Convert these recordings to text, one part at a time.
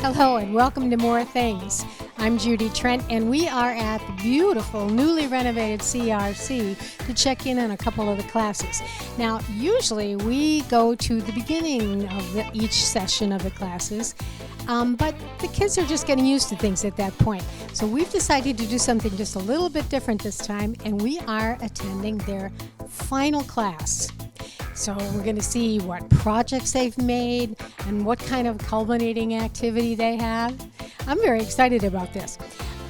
Hello and welcome to More Things. I'm Judy Trent and we are at the beautiful newly renovated CRC to check in on a couple of the classes. Now usually we go to the beginning of each session of the classes, but the kids are just getting used to things at that point. So we've decided to do something just a little bit different this time, and we are attending their final class. So we're going to see what projects they've made and what kind of culminating activity they have. I'm very excited about this.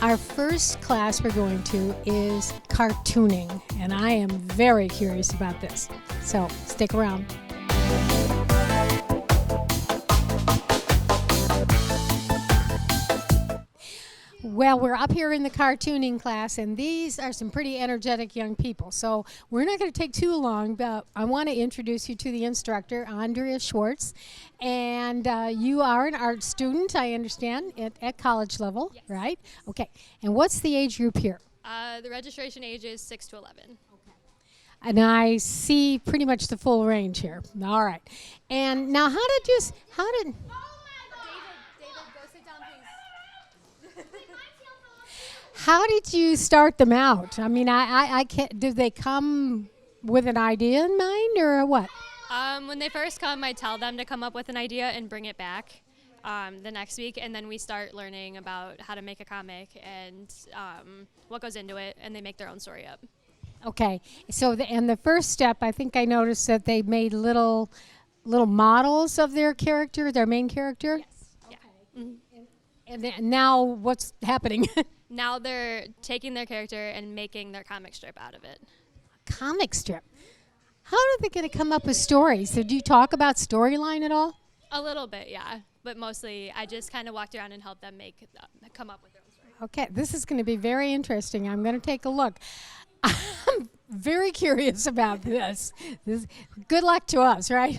Our first class we're going to is cartooning, and I am very curious about this. So stick around. Well, we're up here in the cartooning class, and these are some pretty energetic young people. So we're not going to take too long, but I want to introduce you to the instructor, Andrea Schwartz. And you are an art student, I understand, at college level, yes. Right? Okay. And what's the age group here? The registration age is 6 to 11. Okay. And I see pretty much the full range here. All right. And now how did David, go sit down, please. How did you start them out? I mean, I can't. Did they come with an idea in mind, or what? When they first come, I tell them to come up with an idea and bring it back the next week, and then we start learning about how to make a comic and what goes into it, and they make their own story up. Okay. So the first step, I think I noticed that they made little models of their character, their main character. Yes. Okay. Yeah. Mm-hmm. And now what's happening? Now they're taking their character and making their comic strip out of it. Comic strip? How are they going to come up with stories? So do you talk about storyline at all? A little bit, yeah. But mostly I just kind of walked around and helped them come up with their own story. Okay, this is going to be very interesting. I'm going to take a look. I'm very curious about this. Good luck to us, right?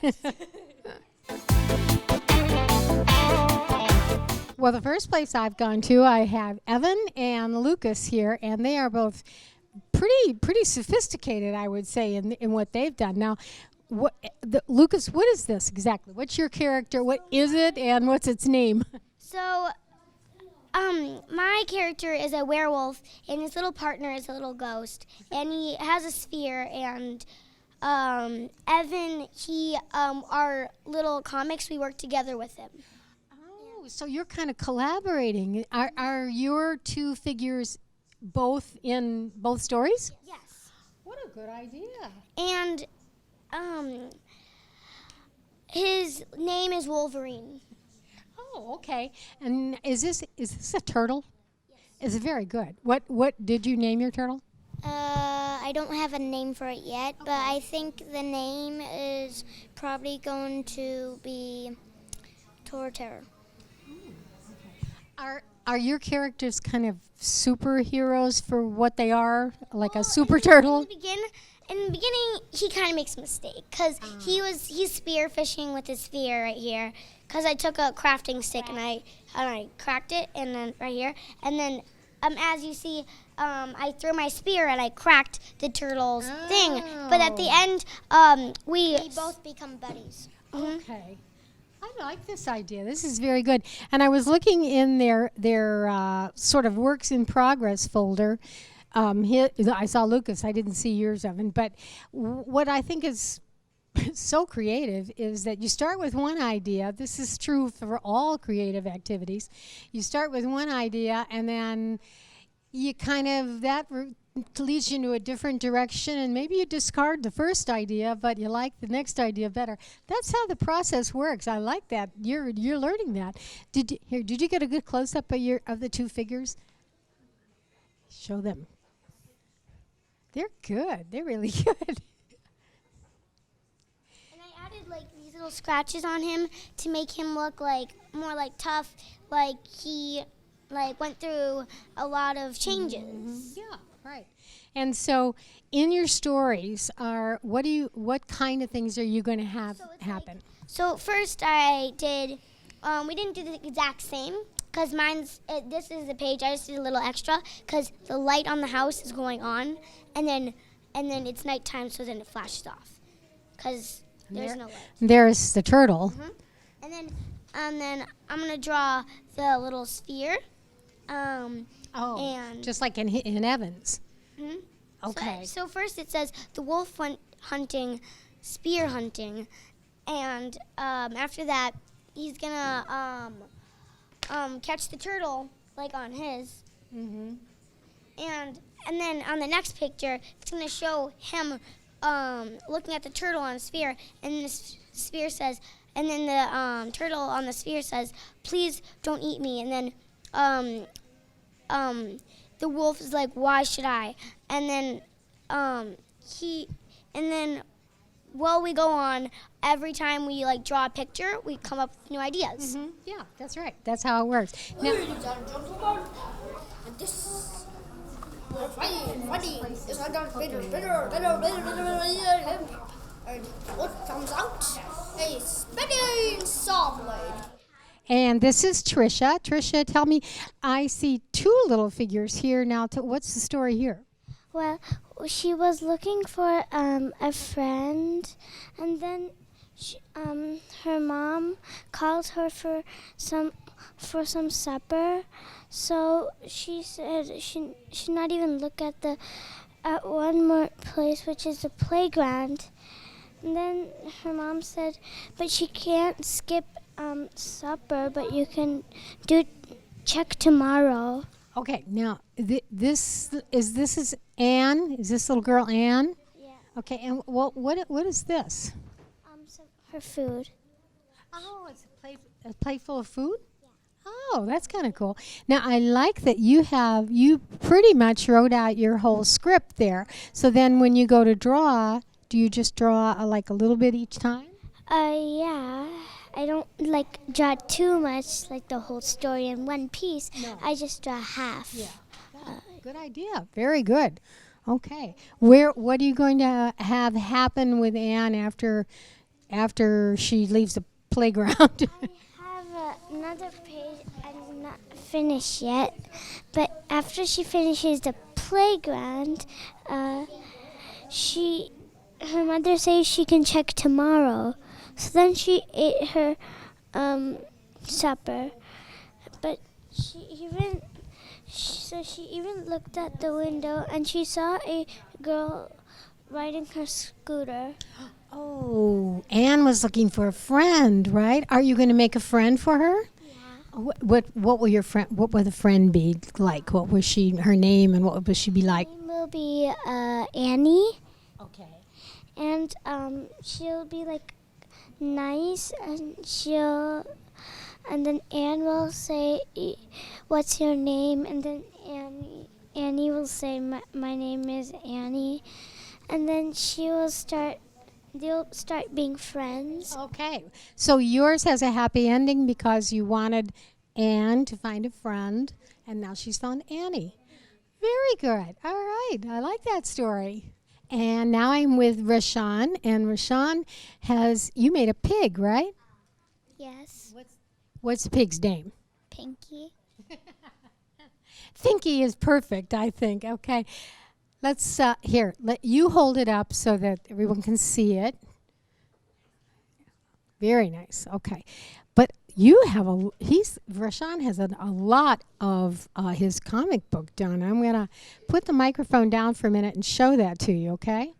Well, the first place I've gone to, I have Evan and Lucas here, and they are both pretty sophisticated, I would say, in what they've done. Now, Lucas, what is this exactly? What's your character? What is it, and what's its name? So, my character is a werewolf, and his little partner is a little ghost, and he has a sphere, and Evan, our little comics, we work together with him. So you're kind of collaborating. Are your two figures both in both stories? Yes. What a good idea. And his name is Wolverine. Oh, okay. And is this a turtle? Yes. It's very good. What did you name your turtle? I don't have a name for it yet, but I think the name is probably going to be Torterror. Are your characters kind of superheroes for what they are, like a super turtle? In the beginning, he kind of makes a mistake because he's spear fishing with his spear right here. Because I took a crafting stick and I cracked it, and then right here, and then as you see, I threw my spear and I cracked the turtle's thing. But at the end, we both become buddies. Mm-hmm. Okay. I like this idea. This is very good. And I was looking in their sort of works in progress folder. I saw Lucas. I didn't see yours, Evan. But what I think is so creative is that you start with one idea. This is true for all creative activities. You start with one idea, and then you kind of leads you into a different direction, and maybe you discard the first idea, but you like the next idea better. That's how the process works. I like that. You're learning that. Did you get a good close up of the two figures? Show them. They're good. They're really good. And I added these little scratches on him to make him look more tough, like he went through a lot of changes. Mm-hmm. Yeah. Right. And so in your stories what kind of things are you going to have happen? So first I did, we didn't do the exact same because this is the page, I just did a little extra because the light on the house is going on, and then and then it's nighttime, so then it flashes off, because there's no light. There's the turtle. And then I'm gonna draw the little sphere. And just like in Evans. Mhm. Okay. So first it says the wolf went hunting, spear hunting, and after that he's gonna catch the turtle like on his. Mm-hmm. And then on the next picture it's gonna show him looking at the turtle on the sphere, and the sphere says, and then the turtle on the sphere says, "Please don't eat me." And then the wolf is like, "Why should I?" And then while we go on, every time we like draw a picture, we come up with new ideas. Mm-hmm. Yeah, that's right. That's how it works. Now, Ladies and gentlemen, this funny is and what comes out? A spinning saw blade. and this is Trisha. Trisha, tell me, I see two little figures here now. What's the story here? Well, she was looking for a friend, and then her mom called her for some supper. So she said she not even look at one more place, which is the playground. And then her mom said, "But she can't skip supper, but you can check tomorrow." Okay, now this is Anne. Is this little girl Anne? Yeah. Okay, and what is this? Her food. Oh, it's a plate full of food? Yeah. Oh, that's kind of cool. Now, I like that you pretty much wrote out your whole script there. So then when you go to draw, do you just draw like a little bit each time? Yeah. I don't draw too much, like the whole story in one piece. No. I just draw half. Yeah. Good idea. Very good. Okay. What are you going to have happen with Anne after she leaves the playground? I have another page I'm not finished yet, but after she finishes the playground, her mother says she can check tomorrow. So then she ate her supper, but she even looked at the window and she saw a girl riding her scooter. Oh, Anne was looking for a friend, right? Are you going to make a friend for her? Yeah. What will your friend? What will the friend be like? What was her name, and what will she be like? Her name will be Annie, Okay. and she'll be nice, and then Anne will say, "What's your name?" And then Annie will say, my name is Annie," and then they'll start being friends. Okay. So yours has a happy ending because you wanted Anne to find a friend, and now she's found Annie. Very good. All right. I like that story. And now I'm with Rashawn, and Rashawn you made a pig, right? Yes. What's the pig's name? Pinky. Pinky is perfect, I think. Okay. Let's, let you hold it up so that everyone can see it. Very nice. Okay. But Rashawn has a lot of his comic book done. I'm going to put the microphone down for a minute and show that to you, okay?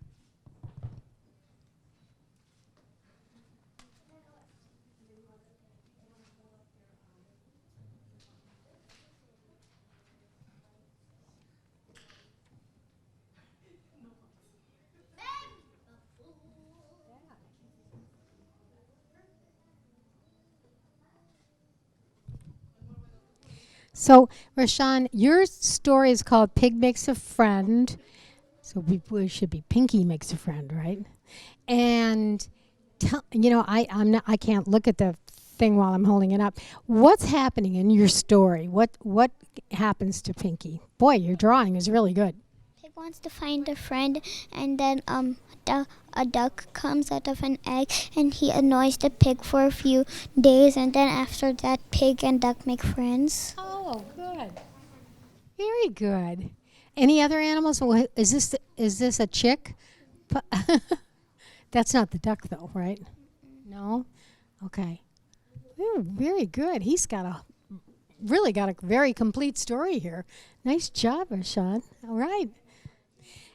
So, Rashawn, your story is called Pig Makes a Friend. So we should be Pinky Makes a Friend, right? And I can't look at the thing while I'm holding it up. What's happening in your story? What happens to Pinky? Boy, your drawing is really good. Pig wants to find a friend, and then a duck comes out of an egg, and he annoys the pig for a few days, and then after that, pig and duck make friends. Oh, good. Very good. Any other animals? Is this a chick? That's not the duck, though, right? No? Okay. Ooh, very good. He's really got a very complete story here. Nice job, Sean. All right.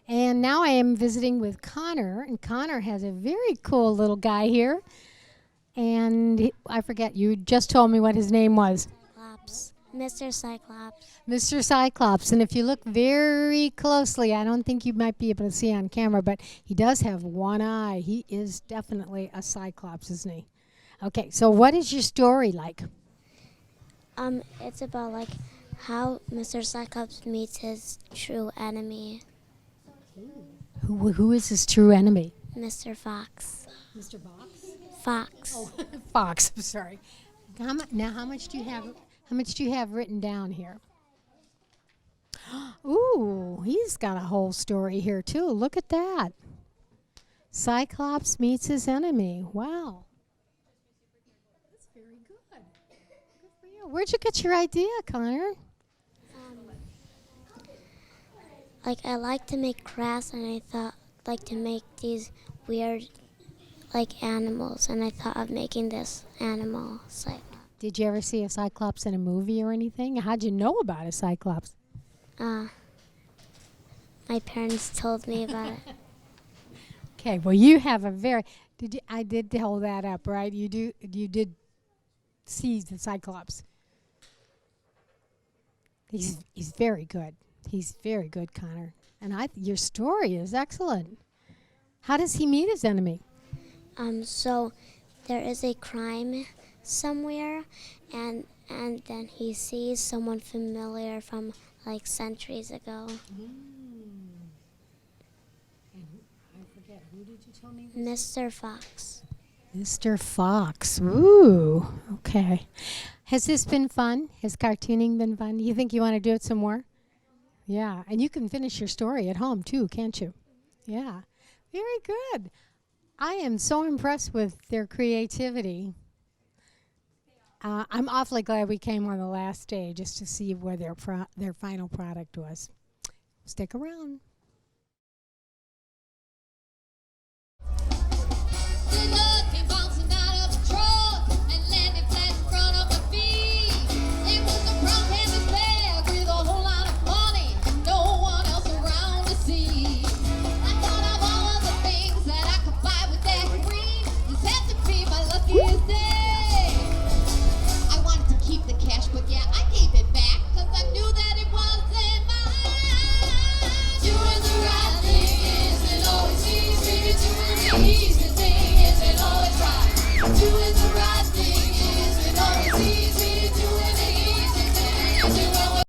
And now I am visiting with Connor, and Connor has a very cool little guy here. And I forget, you just told me what his name was. Cyclops. Mr. Cyclops. Mr. Cyclops. And if you look very closely, I don't think you might be able to see on camera, but he does have one eye. He is definitely a Cyclops, isn't he? Okay, so what is your story like? It's about like how Mr. Cyclops meets his true enemy, Who is his true enemy? Mr. Fox. Mr. Fox? Fox. Oh, Fox. I'm sorry. Now, how much do you have? How much do you have written down here? Ooh, he's got a whole story here too. Look at that. Cyclops meets his enemy. Wow. That's very good. Good for you. Where'd you get your idea, Connor? Like I like to make crafts, and I thought like to make these weird like animals, and I thought of making this animal Cyclops. Did you ever see a Cyclops in a movie or anything? How'd you know about a Cyclops? My parents told me about it. Okay, well you have a very I did hold that up, right? You did see the Cyclops. He's very good. He's very good, Connor. And your story is excellent. How does he meet his enemy? So there is a crime somewhere, and then he sees someone familiar from like centuries ago. And I forget, who did you tell me? Mr. Fox. Mr. Fox. Ooh, okay. Has this been fun? Has cartooning been fun? Do you think you want to do it some more? Yeah, and you can finish your story at home too, can't you? Yeah, very good. I am so impressed with their creativity. I'm awfully glad we came on the last day just to see where their final product was. Stick around. But yeah, I gave it back because I knew that it wasn't mine. Doing the right thing isn't always easy. Doing the easy thing isn't always right. Doing the right thing isn't always easy. Doing the easy thing isn't always.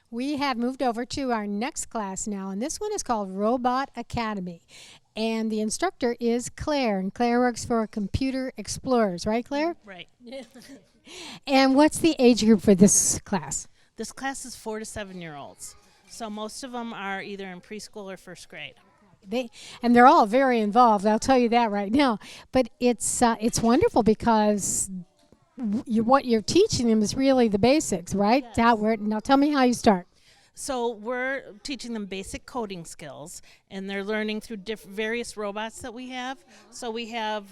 We have moved over to our next class now, and this one is called Robot Academy. And the instructor is Claire, and Claire works for Computer Explorers, right, Claire? Right. And what's the age group for this class? This class is 4 to 7-year-olds. So most of them are either in preschool or first grade. They're all very involved, I'll tell you that right now. But it's wonderful because what you're teaching them is really the basics, right? Yes. Now tell me how you start. So we're teaching them basic coding skills, and they're learning through various robots that we have. So we have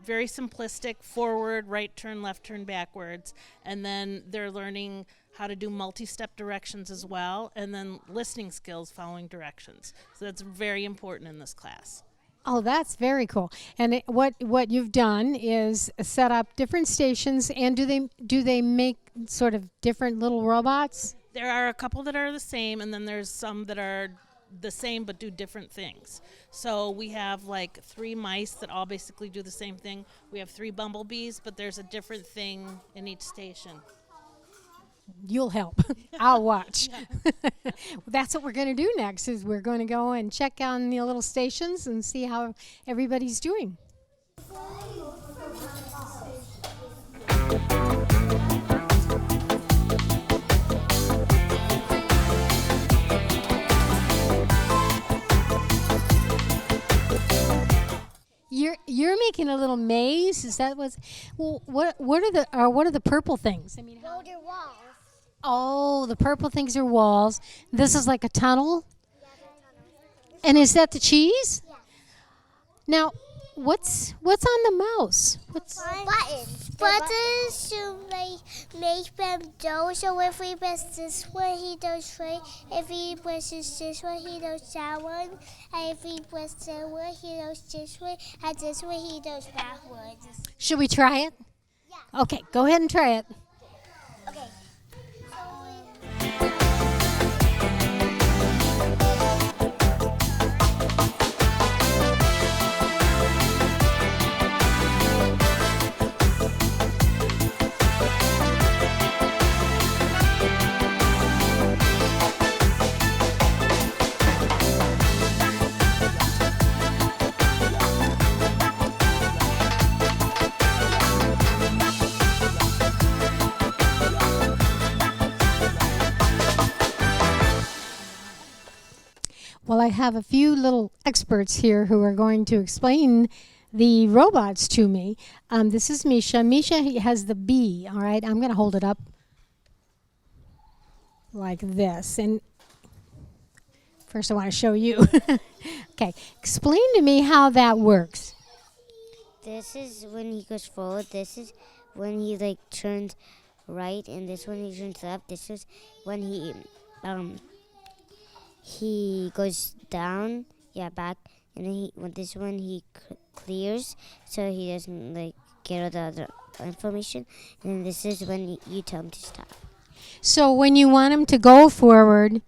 very simplistic forward, right turn, left turn, backwards, and then they're learning how to do multi-step directions as well, and then listening skills following directions. So that's very important in this class. Oh, that's very cool. And what you've done is set up different stations, and do they make sort of different little robots? There are a couple that are the same, and then there's some that are the same but do different things. So we have like 3 mice that all basically do the same thing. We have 3 bumblebees, but there's a different thing in each station. You'll help. I'll watch. That's what we're going to do next, is we're going to go and check on the little stations and see how everybody's doing. making a little maze? Is that what's? Well, what are the purple things? I mean, Those are walls. oh, the purple things are walls. This is like a tunnel. And is that the cheese? Yeah. Now, what's on the mouse? What's Buttons. Buttons to make them go. So if we press this one, he does straight. If he presses this one, he does that one. And if he presses that one, he does this way. And this way, he does backwards. Should we try it? Yeah. Okay, go ahead and try it. Okay. Well, I have a few little experts here who are going to explain the robots to me. This is Misha. Misha has the bee, all right? I'm going to hold it up like this. And first I want to show you. Okay, explain to me how that works. This is when he goes forward. This is when he like turns right, and this when he turns left. This is when he goes down, back, and then when this one he clears, so he doesn't like get all the other information. And this is when you tell him to stop. So when you want him to go forward,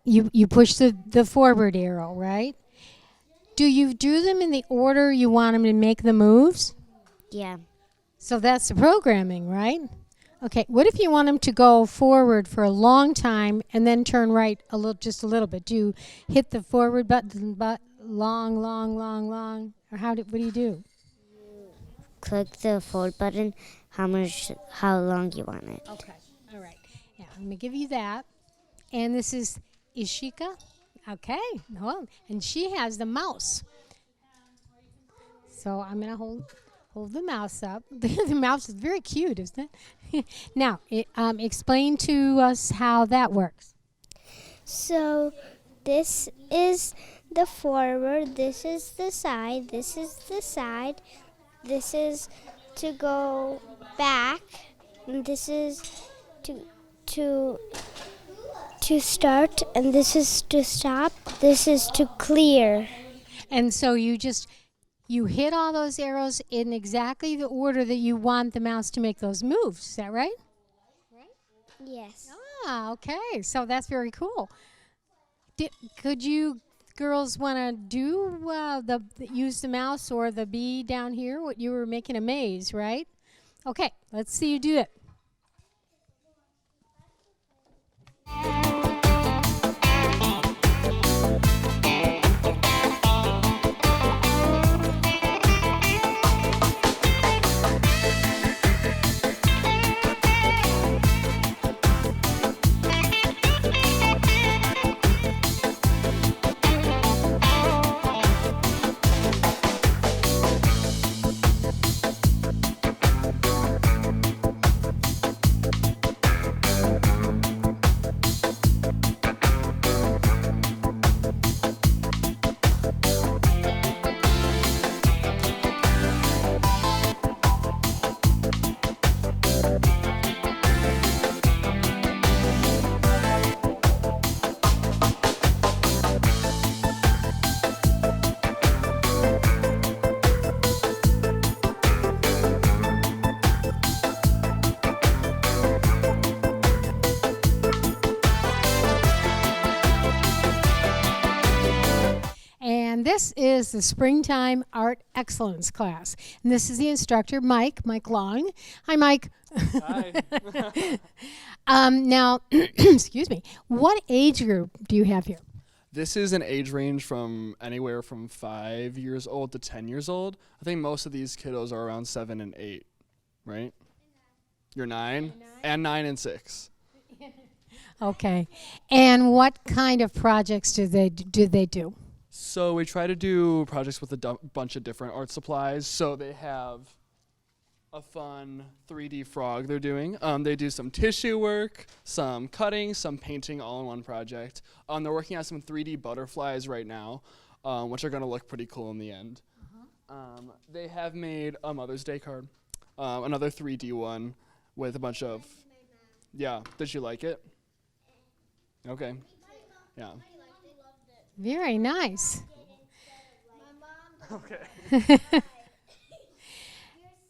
you push the forward arrow, right? Do you do them in the order you want him to make the moves? Yeah. So that's the programming, right? Okay, what if you want him to go forward for a long time and then turn right just a little bit? Do you hit the forward button long, or what do you do? Click the forward button, how long you want it. Okay, all right. Yeah, I'm gonna give you that. And this is Ishika. Okay, well, and she has the mouse. So I'm gonna hold the mouse up. The mouse is very cute, isn't it? Now, explain to us how that works. So this is the forward, this is the side, this is the side, this is to go back, and this is to start, and this is to stop, this is to clear. And so you hit all those arrows in exactly the order that you want the mouse to make those moves. Is that right? Yes. Ah, okay. So that's very cool. Could you girls want to do use the mouse or the bee down here? What you were making a maze, right? Okay, let's see you do it. This is the Springtime Art Excellence class. And this is the instructor, Mike Long. Hi, Mike. Hi. Now, excuse me, what age group do you have here? This is an age range from anywhere from 5 years old to 10 years old. I think most of these kiddos are around 7 and 8, right? You're 9? And 9 and 6. Okay. And what kind of projects do they do? So we try to do projects with a bunch of different art supplies. So they have a fun 3D frog they're doing. They do some tissue work, some cutting, some painting, all in one project. They're working on some 3D butterflies right now, which are going to look pretty cool in the end. They have made a Mother's Day card, another 3D one with a bunch of, yeah. Did you like it? Okay, yeah. Very nice. Okay.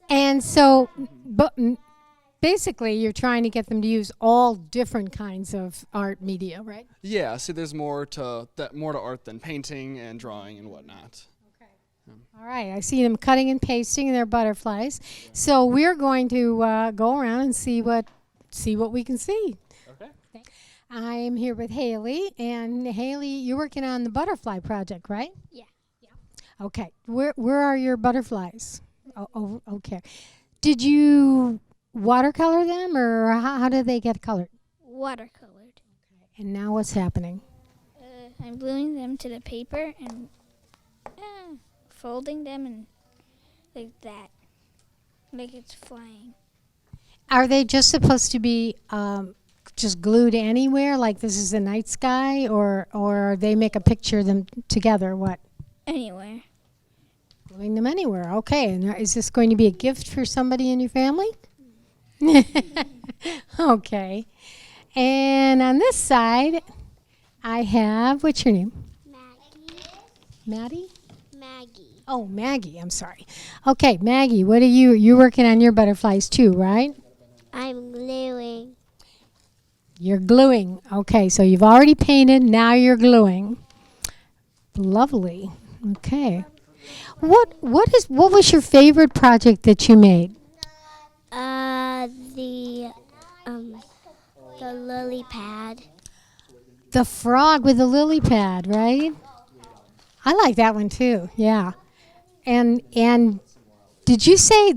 And so, but basically, you're trying to get them to use all different kinds of art media, right? Yeah, see, there's more to art than painting and drawing and whatnot. All right, I see them cutting and pasting their butterflies. So we're going to go around and see what we can see. Okay. I am here with Haley, and Haley, you're working on the butterfly project, right? Yeah. Okay. Where are your butterflies? Oh, okay. Did you watercolor them, or how did they get colored? Watercolored. And now what's happening? I'm gluing them to the paper and folding them and like that, like it's flying. Are they just supposed to be just glued anywhere, like this is the night sky, or they make a picture of them together? What? Anywhere. Gluing them anywhere. Okay. And is this going to be a gift for somebody in your family? Okay. And on this side, I have, what's your name? Maggie. Maddie? Maggie. Oh, Maggie. I'm sorry. Okay, Maggie, what are you're working on your butterflies too, right? I'm gluing. You're gluing. Okay, so you've already painted, now you're gluing. Lovely. Okay. What was your favorite project that you made? The lily pad. The frog with the lily pad, right? I like that one too. Yeah. And did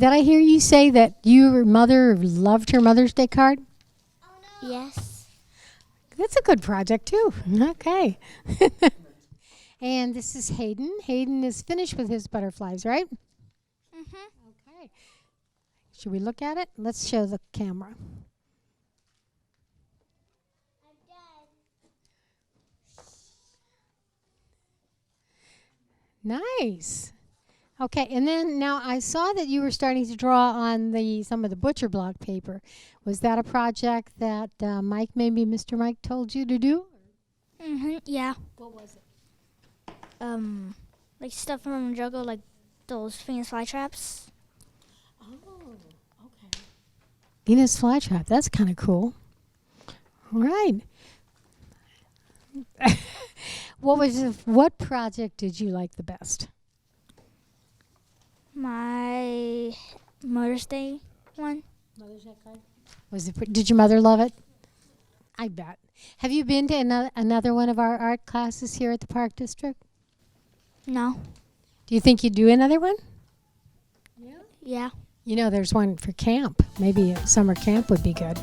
I hear you say that your mother loved her Mother's Day card? Yes. That's a good project too. Okay. And this is Hayden. Hayden is finished with his butterflies, right? Okay. Should we look at it? Let's show the camera. Nice. Okay, and then now I saw that you were starting to draw on some of the butcher block paper. Was that a project that Mike, maybe Mr. Mike, told you to do? Yeah. What was it? Like stuff from the jungle, like those famous fly traps. Oh, okay. Venus flytrap. That's kind of cool. All right. What project did you like the best? My Mother's Day one. Mother's Day card. Did your mother love it? I bet. Have you been to another one of our art classes here at the Park District? No. Do you think you'd do another one? Yeah. You know, there's one for camp. Maybe a summer camp would be good.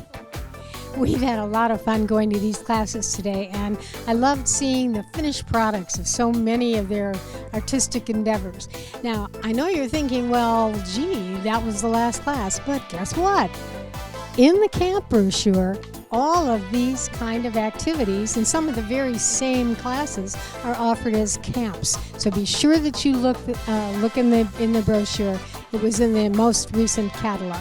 We've had a lot of fun going to these classes today, and I loved seeing the finished products of so many of their artistic endeavors. Now, I know you're thinking, well, gee, that was the last class, but guess what? In the camp brochure, all of these kind of activities and some of the very same classes are offered as camps. So be sure that you look in the brochure. It was in the most recent catalog.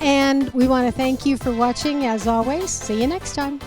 And we want to thank you for watching, as always. See you next time.